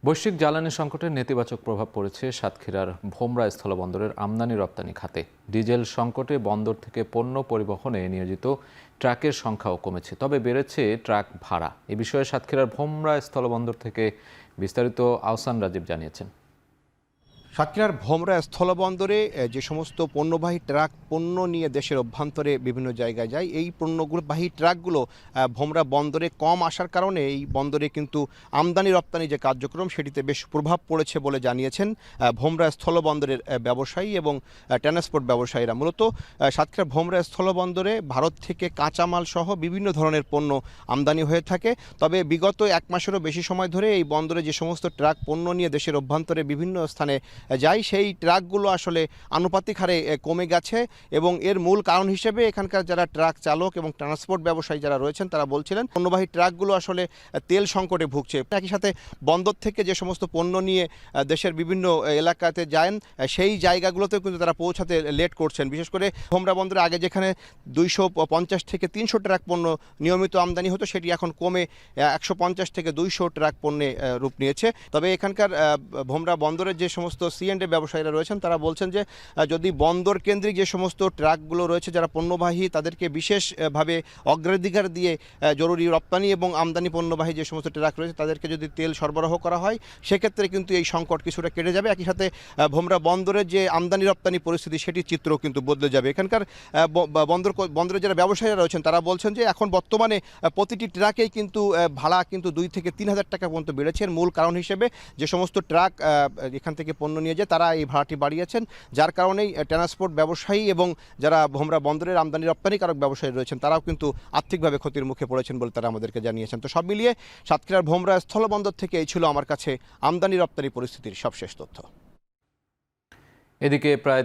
বৈশ্বিক জ্বালানি সংকটের নেতিবাচক প্রভাব পড়েছে সাতক্ষীরার ভোমরা স্থলবন্দরের আমদানি রপ্তানি খাতে। ডিজেল সংকটে বন্দর থেকে পণ্য পরিবহনে নিয়োজিত ট্রাকের সংখ্যাও কমেছে, তবে বেড়েছে ট্রাক ভাড়া। এ বিষয়ে সাতক্ষীরার ভোমরা স্থলবন্দর থেকে বিস্তারিত আহসান রাজীব জানিয়েছেন। সাতক্ষীরার ভোমরা স্থলবন্দরে যে সমস্ত পণ্যবাহী ট্রাক পণ্য নিয়ে দেশের অভ্যন্তরে বিভিন্ন জায়গায় যায়, এই পণ্যবাহী ট্রাকগুলো ভোমরা বন্দরে কম আসার কারণে এই বন্দরে কিন্তু আমদানি রপ্তানি যে কার্যক্রম সেটিতে বেশ প্রভাব পড়েছে বলে জানিয়েছেন ভোমরা স্থলবন্দরের ব্যবসায়ী এবং ট্রান্সপোর্ট ব্যবসায়ীরা। মূলত সাতক্ষীরা ভোমরা স্থলবন্দরে ভারত থেকে কাঁচামাল সহ বিভিন্ন ধরনের পণ্য আমদানি হয়ে থাকে। তবে বিগত এক মাসেরও বেশি সময় ধরে এই বন্দরে যে সমস্ত ট্রাক পণ্য নিয়ে দেশের অভ্যন্তরে বিভিন্ন স্থানে যাই, সেই ট্রাকগুলো আসলে আনুপাতিক হারে কমে গেছে এবং এর মূল কারণ হিসেবে এখানকার যারা ট্রাক চালক এবং ট্রান্সপোর্ট ব্যবসায়ী যারা রয়েছেন তারা বলছিলেন পণ্যবাহী ট্রাকগুলো আসলে তেল সংকটে ভুগছে। একই সাথে বন্দর থেকে যে সমস্ত পণ্য নিয়ে দেশের বিভিন্ন এলাকাতে যান, সেই জায়গাগুলোতেও কিন্তু তারা পৌঁছাতে লেট করছেন। বিশেষ করে ভোমরা বন্দরে আগে যেখানে 250 থেকে 300 ট্রাক পণ্য নিয়মিত আমদানি হতো, সেটি এখন কমে 150 থেকে 200 ট্রাক পণ্যে রূপ নিয়েছে। তবে এখানকার ভোমরা বন্দরের যে সমস্ত সিএনডি ব্যবসায়ীরা রয়েছেন তারা বলছেন যে যদি বন্দর কেন্দ্রিক যে সমস্ত ট্রাকগুলো রয়েছে যারা পণ্যবাহী, তাদেরকে বিশেষভাবে অগ্রাধিকার দিয়ে জরুরি রপ্তানি এবং আমদানি পণ্যবাহী যে সমস্ত ট্রাক রয়েছে তাদেরকে যদি তেল সরবরাহ করা হয়, সেক্ষেত্রে কিন্তু এই সংকট কিছুটা কেটে যাবে। একই সাথে ভোমরা বন্দরের যে আমদানি রপ্তানি পরিস্থিতি সেটির চিত্রও কিন্তু বদলে যাবে। এখানকার বন্দরের যারা ব্যবসায়ীরা রয়েছেন তারা বলছেন যে এখন বর্তমানে প্রতিটি ট্রাকেই কিন্তু ভাড়া কিন্তু 2 থেকে 3 হাজার টাকা পর্যন্ত বেড়েছে। এর মূল কারণ হিসেবে যে সমস্ত ট্রাক এখান থেকে পণ্য নিয়ে যায় তারা এই ভাড়াটি বাড়িয়েছেন, যার কারণেই ট্রান্সপোর্ট ব্যবসায়ী এবং যারা ভোমরা বন্দরের আমদানি রপ্তানিকারক ব্যবসায়ী রয়েছেন তারাও কিন্তু আর্থিকভাবে ক্ষতির মুখে পড়েছেন বলে তারা আমাদেরকে জানিয়েছেন। তো সব মিলিয়ে সাতক্ষীরার ভোমরা স্থলবন্দর থেকে এই ছিল আমার কাছে আমদানি রপ্তানি পরিস্থিতির সবশেষ তথ্য। এদিকে প্রায়